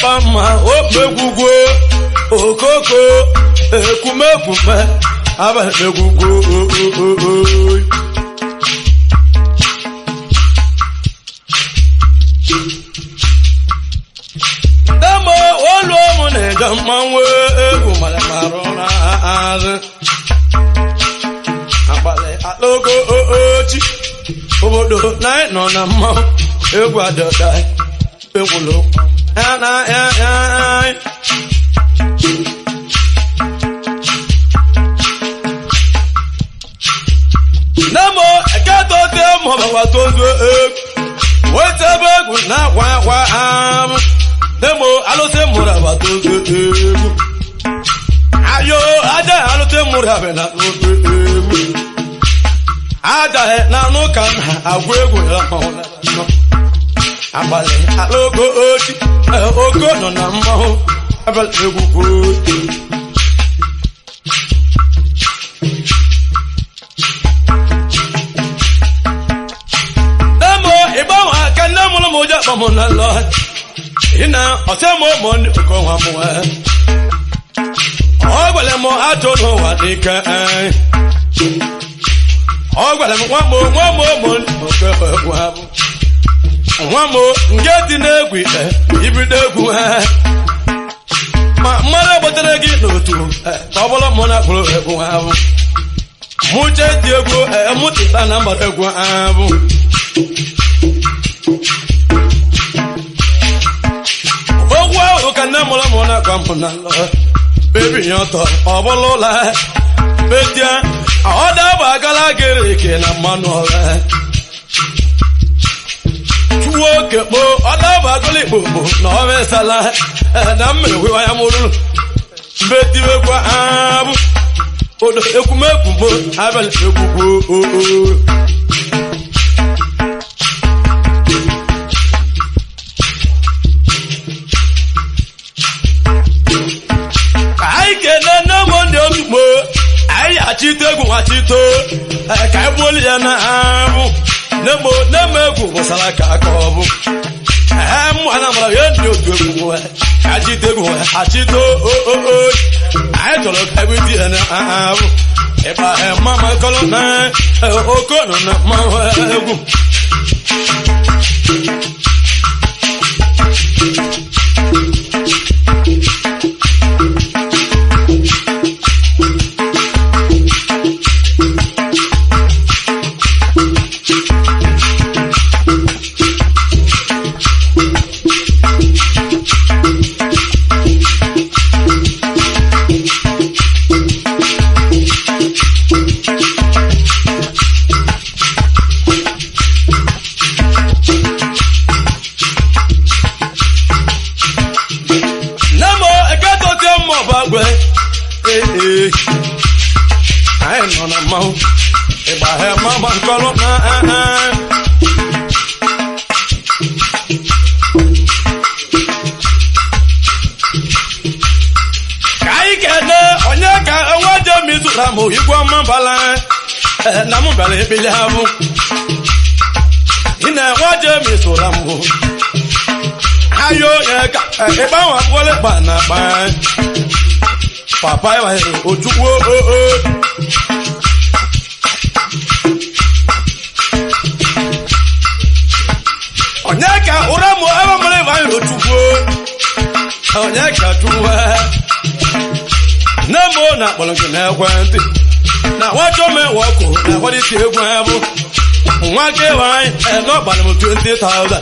bama OKOH okoko ekumekume abanegugu demo oluomu ne gamanwe egumalamarona az abale alogo ochi obodo nai no na ma egwadodai pengulo ana Namo ekato te mo ba tozo wetebe gu na wa am Namo alo te mo ra ba tozo ayo ada alo te mo ra be na ada na no kan agwegu la mo no abale alogo ochi ogo no na mo abale egugu moja pamona lo ina osemo mon ko wa mo ogwele mo ato no wa dika ogwele mo mo mon ko wa mo ngeti na egwu ibido egwu ma mara botere gi n'otu obolo mo na kwuru egwu ahụ muche di egwu mututa na mba egwu ahụ Kana mola mona kampuna baby yoto obolola betia oda bagala gereke na manola tuwo kebo oda bagole bobo no mesala na mewe wa ya muru beti we kwa abu odo ekumekumbo abel ekugo Achitegu achito ka boli ya na amu nemegu bosala ka akobu mwana mara yendi ogegu achitegu achito ai tolo ka biti na amu eba mama kolo na okono na mawa egu Mo igwa mambala na mbala ebilavu ina waje mi soramu ayo eka eba wa wole bana ba papa wa ojuwo onyeka uramu aba mole ba ojuwo onyeka tuwa Namo na bolongo na kwante na wacho me woko na wadi ti egwu abu nwa ke wai no bana mo 20,000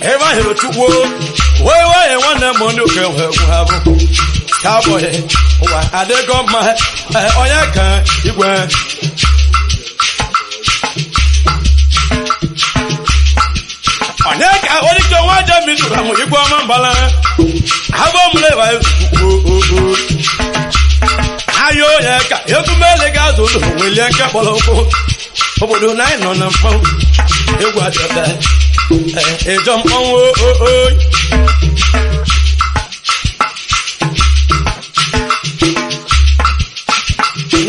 eba hero tuwo we wana mo no ke egwu abu cowboy wa ade go ma oya kan igwe oneka ori ko waje mi dura mo igwe ma mbala abo mule wa ayo yeka ekumele gazo wele nke boloko obodo nai no na mfa egwu adada ejom onwo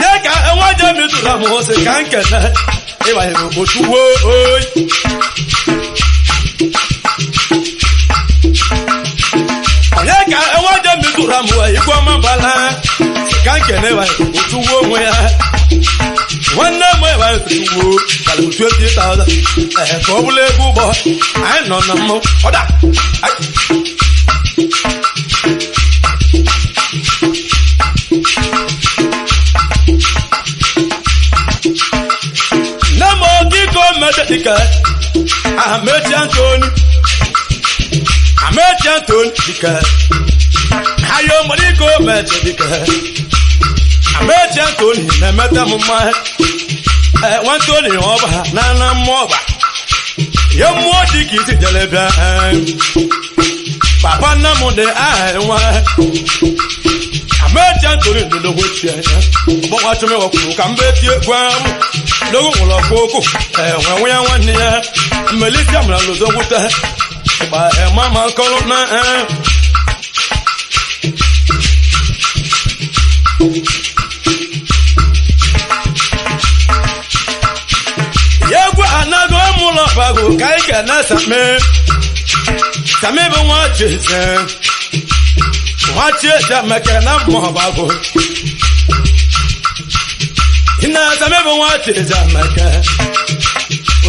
yeka enwaje midura mo se kankena eba hebo otuwo Chukwu mabala kanke ne ba otuwo mo ya wanna mo ba otuwo kala 20,000 ko bule gubo ai no no mo oda ai namo giko medika Ahmed Anthony dika ayo moriko medika Ahmed Anthony na meta mama wan Tony oba na na moba ye modi kiti jeleba papa na mo de ai wa Ahmed Anthony do go chia bo wa tumi wo ku kan be tie gwa logo lo koko wa ya wan ya melisia mla lo zo guta ba mama kolo na yegwa anago mulo bago kai kana same bo wache jamaka na mo bago ina same bo wache jamaka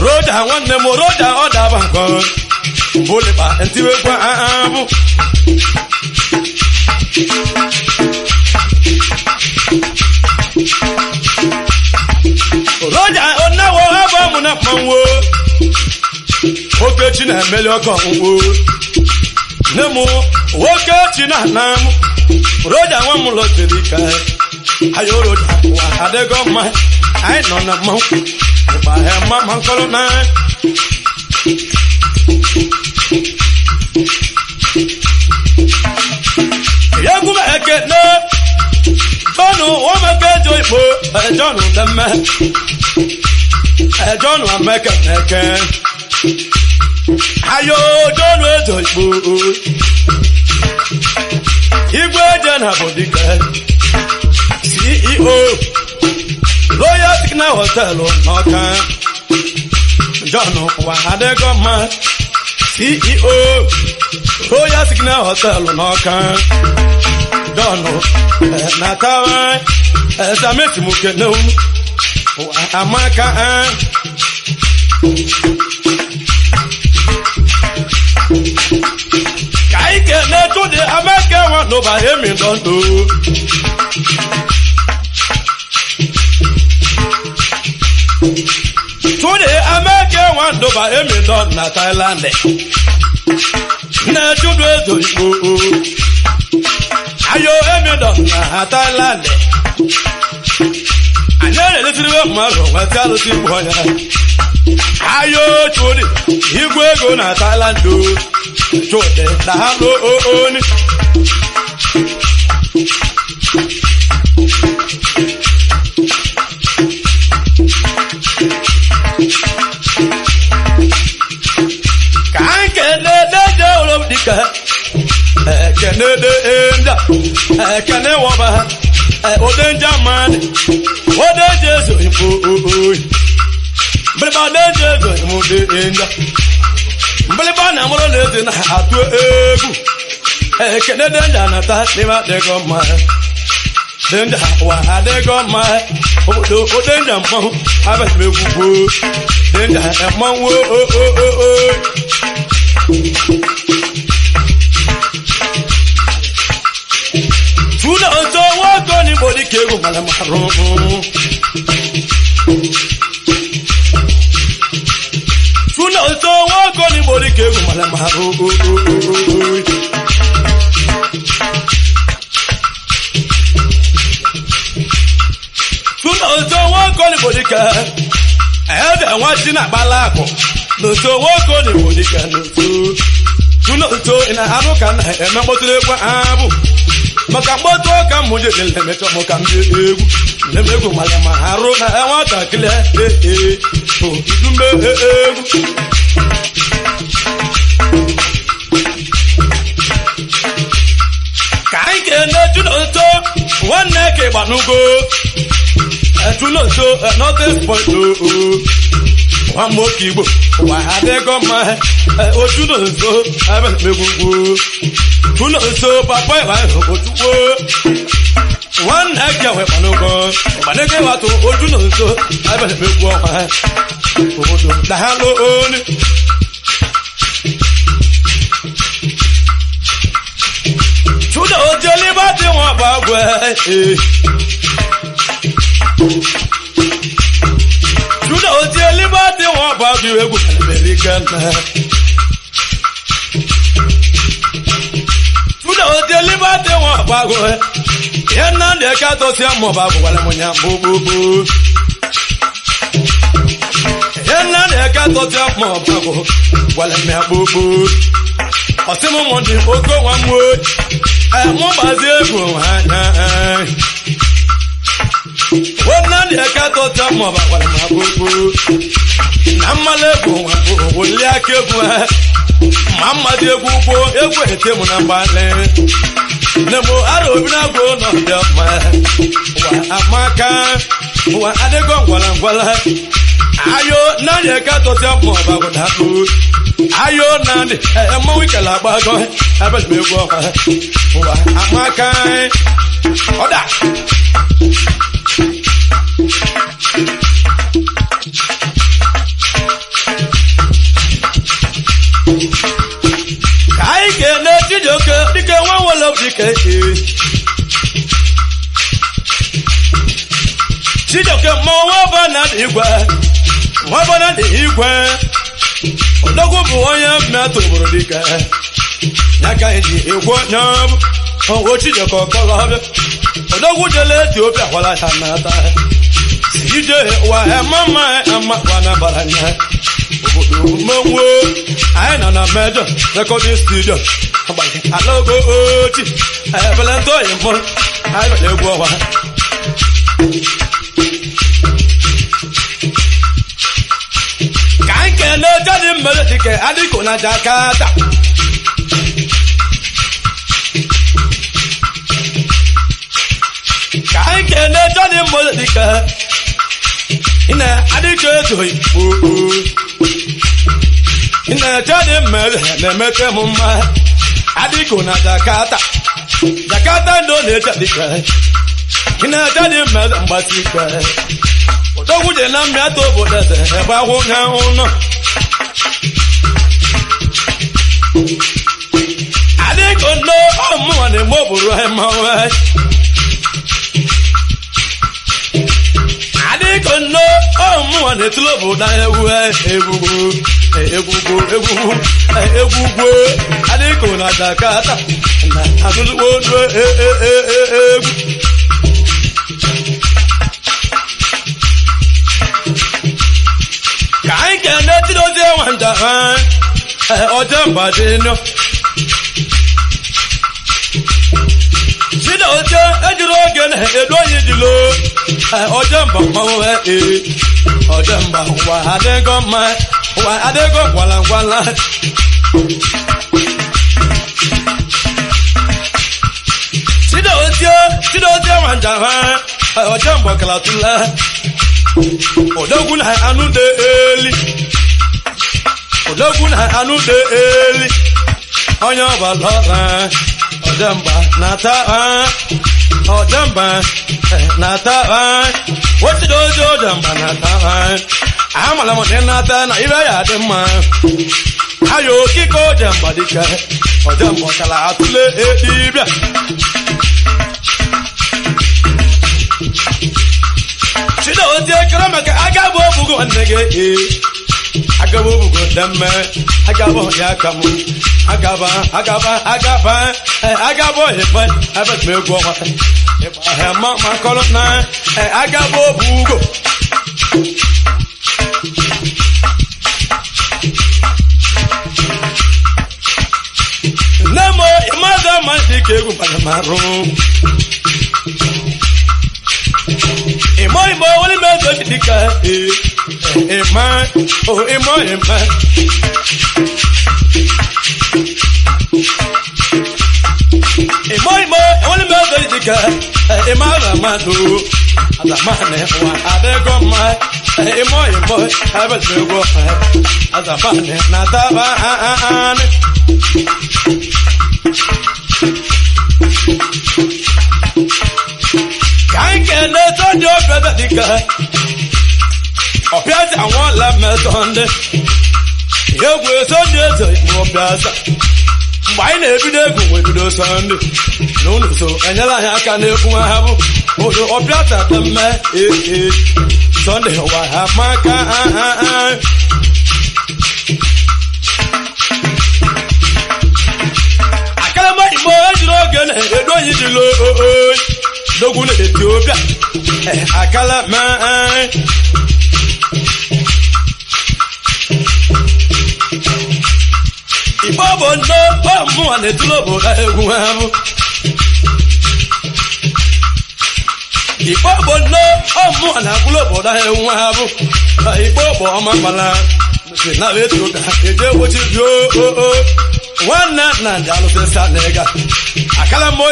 roda wanne mo roda oda banko bole ba entiwe kwa abu roja onawo abamu na panwo okechi na melioko nwo nemo okechi na nam roja wamu lo telika ayo roja wa adego ma ai no na mo ba he mama kolo na yagu ma ekene Jonu o ma ke jo ipo Jonu demme Jonu ameke neke ayo Jonu ejo ipo igwe jena bodike CEO Royal Signal Hotel n'Ọka Jonu wa adego ma CEO Royal Signal Hotel n'Ọka Dono natawa sameti mukeno amaka kai ke ne to de amaka wa no ba hemi dondo to de amaka wa no ba hemi don na Thailand na chudo do ayo emedo na Thailand anyere letiriwe maro watalo tiboya ayo chudi igwe ego na Thailand do chode na halo oni kanke de olobdika Canada and Canada Waba, Odenja man, Odenja, but about Odenja, but about Namor in a Canada, and I they got my then they got my Odenja, I was then I Tuna onto wako ni body kego mala marobo. Tuna onto wako ni body kego mala marobo. Tuna onto wako ni body ka. Ebe wati na balako. No to wako ni body ka no to. Tuna onto ina aruka na emebotule kwa abu. Maka moto ka muje le meto mo ka mje egu le mego malama haro na wata kile o dumbe egu kai ke na tuno to wanne ke banugo tuno to not this point wa mo kibo wa ade go ma o tuno to aba megugu Tuno so papa wa otuwo. One egg we panogo. Banege wa to otuno so. Abele be gwo wa. Obodo da halo oni. Tuno ojeli ba ti won ba gwe. Tuno ojeli ba ti won ba bi egu American. Oje libate won bago yana de ka to si mo bago wala mo nya bu yana de ka to si mo bago wala me bu o se mo mo de ogo wa mo mo ba ze go ha wana de ka to si mo bago wala me bu na male go wa wo le akegu Mama de gugu egwu ete mu na mbale Nemo aro bi na go no de ma wa amaka wa adego ngwala ayo na de ka to te mo ba go da ku ayo na de mo wi kala ba go abel me go wa amaka oda Chijoke, dike one wall of dike. Chijoke, more wabana igwe. Wabana the igwe. Odogo buoya meto brodike. Naka indi igwe nyam. O chijoko kolobe. Odogo jele Ethiopia wala tanata. Sije wa mama ama wana baranya. Obodo I na major recording studio. Alogo oti, Valento immo, I will go on. Can't no judging melodic, Adicona Jakarta. Can't no judging melodic in a adequate. In a judging melodic, Mumma. Adiko na Jakarta no ne jadika ina jadi ma mbatika odogu je na mi ato boda e ba ho na uno Adiko no omo ne mo buru e ma wa Adiko no omo ne tulo boda egwu Adiko na Jakarta na azulu wodo Kai kene ti do je wanda oje mbade no Sida oje ejiro gene edo yidilo oje mba oje mba wa adego ma wa adego gwala Sido oje wanja oje mba kala tula Odogun anu de eli Onyo balora ojamba nata What do ojamba nata Amala mo nata na ibe ya de ma Ayo kiko ojamba dika ojamba kala atule edibia Sido oje krama ka agabo bugo annege Agabo bugo damme agabo yakamu agabo hepan abat me go ha ma kolo na agabo bugo Namo imada man dikegu palamaru Imo wali me do dika imo wali me do dika imara madu azamane wa adego ma imo abego azamane na taba Kanke ne Sunday opera dika. Opera àwọn la me Sunday. Egwu Sunday so mo piazza. Mgbe na ebido egwu webido Sunday. No so enyela ya aka na ekwu ha bụ. Odo opera ta me Sunday wa ha maka Akalama imo ejiro gene edo yi di lo dogun Ethiopia akalama Ibobo no omu anetulobo egwu amu Ibobo no omu anakulobo egwu amu Ibobo amapala na wetu da eje wochi yo One na jalo sa nega akala mo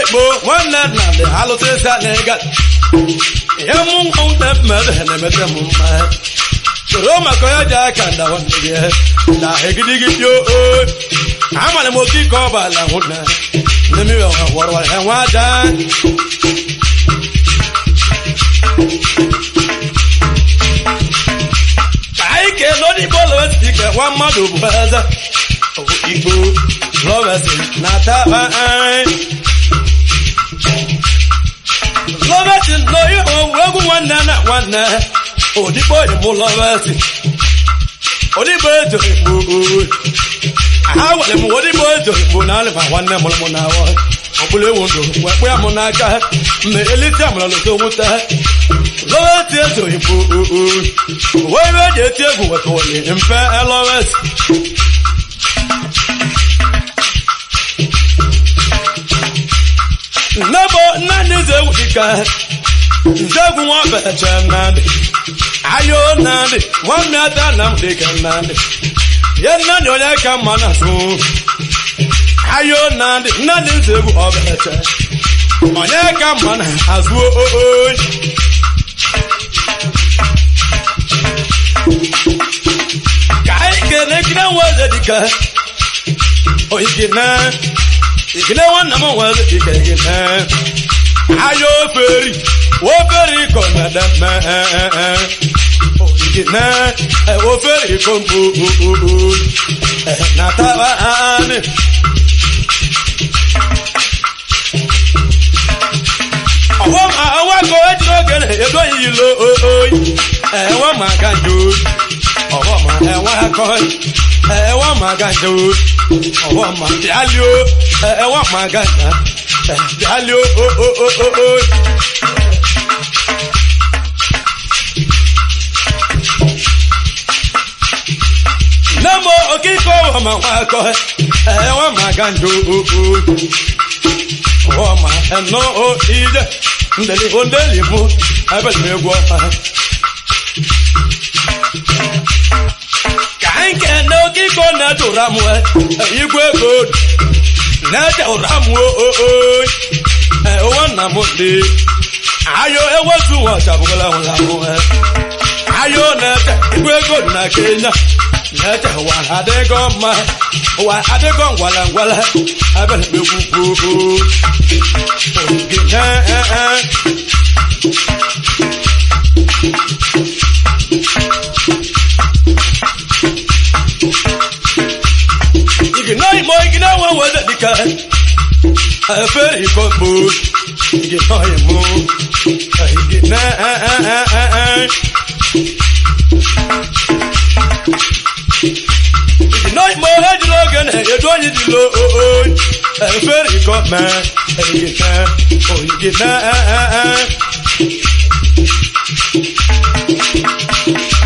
one na de halo sa nega emu on na mete mu ma Roma ko ya ja kanda won ge na egidigi yo amale mo ki ko ba la hona ne mi wa wa wa da kai ke no di bolo ti ke wa ma do baza Igbo lovers nata lovers no you ogun one na odibo mo lovers odibo to Igbo aha wale mo odibo to Igbo na le fa one mo na wo obule wondo we pe amunaka me elite amlo to wuta lovers to Igbo we we je ti egwu we to le mpe lovers Nabo nani zewika Zegu wabeche nani Ayo nani Wamyata namdike nani Yen nani onyeka manasu Ayo nani Nani zegu wabeche Onyeka manasu Kaike nekina wazedika Oikina Ikine wana mo wazi ikine Ayo feri Wo feri kona deme Ikine Wo feri kombu Nataba ane Awa ko ejiro gene Edo yilo Ewa maganjo Ewa koi Ewa maganjo Ewa maganjo Ewa maganjo Jalio Namo okiko wa mawako Ewa maganjo Ewa maganjo ije Ndeli ondeli mu Ebe megwa Kanke no kiko na turamwe Igwe good Nete uramwe Wana mundi Ayo ewasu wa chabugala wala Ayo nete igwe good na Kenya Nete wa adegoma Wa adegom wala wala Ebe megwu Ignore mo ignore one was the car. I feel you got mood. Ignore mo. Ignore mo head logan. You don't need to low. I feel you got man.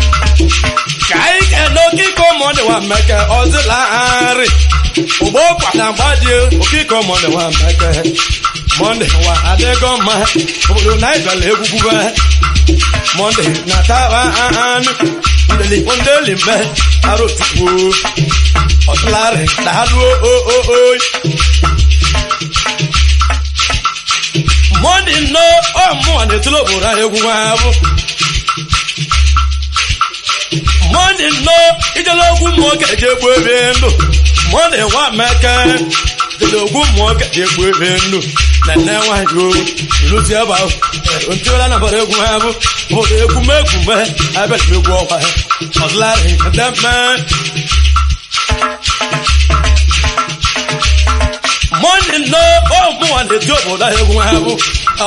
Kai can no keep on the one make all the line. Obo na badi oki come on the one make Monday wa adego ma obo na igale eguguba Monday na tawa an ndeli ondeli me arotuwo otlare dalu Monday no omo ane tulo bora eguguba Monday no ijalogu mo keje gbebendo Monday wa meke ogwu mmụọ ka egbu enu na nne nwanyị o iluti ebe ahụ ntụla na bara egwu ha bụ obodo egwumegwume abịa egwu ọkwa ha ọdụlarị ndemme mọnde no ọmụnwa na-eti obodo ahụ egwu ha bụ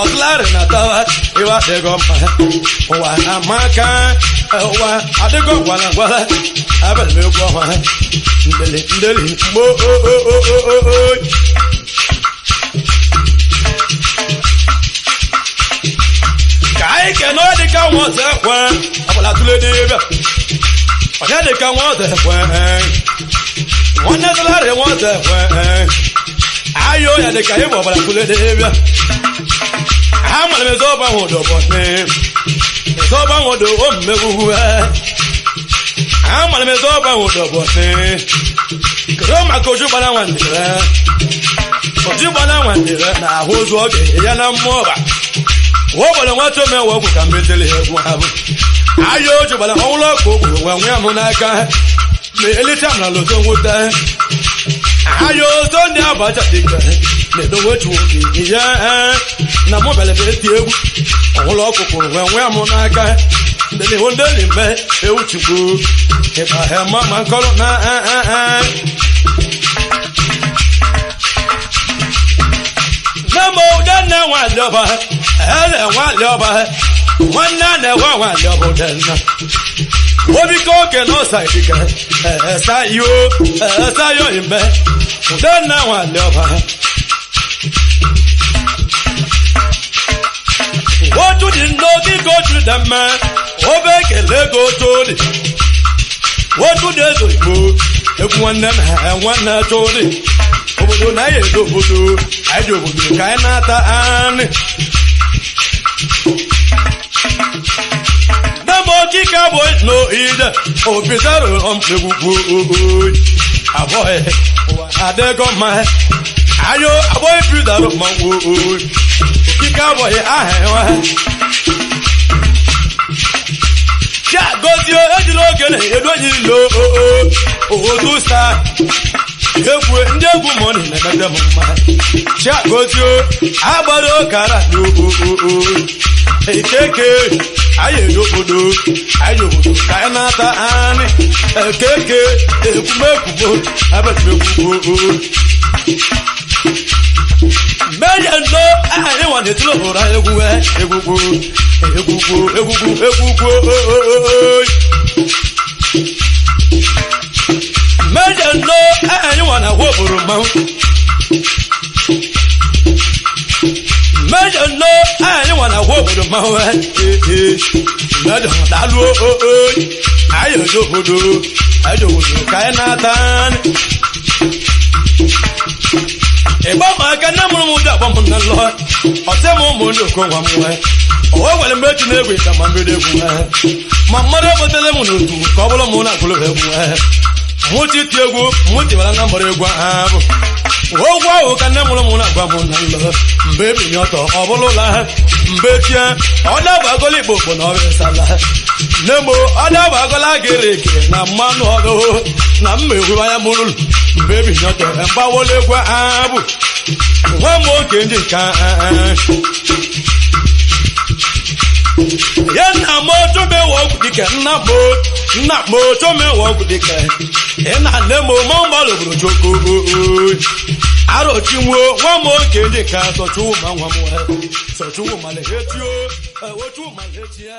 ọdụlarị na tawa ịwa adịghọ mma ụwa amaka ụwa adịghọ gwara gwara abịa egwu ọkwa ha ndeli mgbo ka anyị kene ọ dịka nwata ekwe ọbụla tụle n'ebe onye dịka nwata ekwe nwanne tụlarị nwata ekwe ayo ya dịka ịbụ ọbụla tụle n'ebe ha mara m ezo ọgbanwe ụdọ bọsị ezo ọgbanwe ụdọ omemegwu ha mara m ezo ọgbanwe ụdọ bọsị kedu maka oju gbara nwandere oju gbara nwandere na ahụ ozu oge ya na mmụọ ọba wọ́n wọ́n tó mẹ́wọ́ ọkùn kan bí tẹ́lẹ̀ ẹ̀kùn ààbò ayé ojú bàlá ọ̀hún lọ́pọ̀ òkùn wọ́n wọ́n mú náà ká lè elítà mìíràn ló tó ń wúta ayé tó ní àbájá ti gbẹ̀ lẹ́dọ̀wọ́ tí wọ́n kì í yẹ na mọ́ bẹ̀lẹ̀ bẹ̀rẹ̀ ti ewu ọ̀hún lọ́pọ̀ òkùn wọ́n wọ́n mú náà ká lẹ́lẹ̀ wọ́n dẹ́lẹ̀ mẹ́ ewu ti gbó ìgbà ẹ̀ mọ́ máa ń kọ́rọ̀ náà Namo dana wa loba, ele wa loba, wana ne wa loba dana. Obi ko ke no side ke, sa yo imbe, dana wa loba. What do you know? Go to the man, obe ke le go to the. What do they do? If one them and one to the. Obodo na ye do obodo aje obodo ka na ta an na mo ki ka boy no ida o bizarro on pegugu aboy ade go ma ayo aboy bizarro ma wo ki ka boy wa ja go dio ejilo gele edo yin lo o to sta egwu ndị egwu mọni na-emede m mma chiagozio agbara ọkara ekeke anyị obodo ka anyị na-ata anị ekeke ekwumekwugbo abatimegwugbo meje ndo anyị nwa na-etiri obodo egwugwo Meje no anyị wana woburu ma Meje no anyị wana woburu ma meje dalu ayo obodo ka anyị na-ata ebe ma aka na mụrụ m ụdị akpọ m na lọ ọsẹ m ụmụ ndị okongwa m nwe o nwere mgbe etu na-egwu ịta ma mbido egwu ma mmadụ ebotere m n'otu ka ọ bụrụ m na akụlụ egwu Muti tiegu, muti wala na moregu abu. Ogwa ka na mụrụ mụ na agwa mụ na nlo. Mbebi nyoto obolola. Mbetia, oda bagoli bobo na obesala. Nemo oda bagola gereke na mmanụ ogo na mmegwu ya mụrụ. Mbebi nyoto embawole gwa abu. Nwa mo kenji ka. Yana mo to be wo dike na mo to me wo dike ena le mo mo lo bro joko aro chinwo nwa mo kenje ka so tu ma nwa mo so tu ma le hetio wo tu ma le tia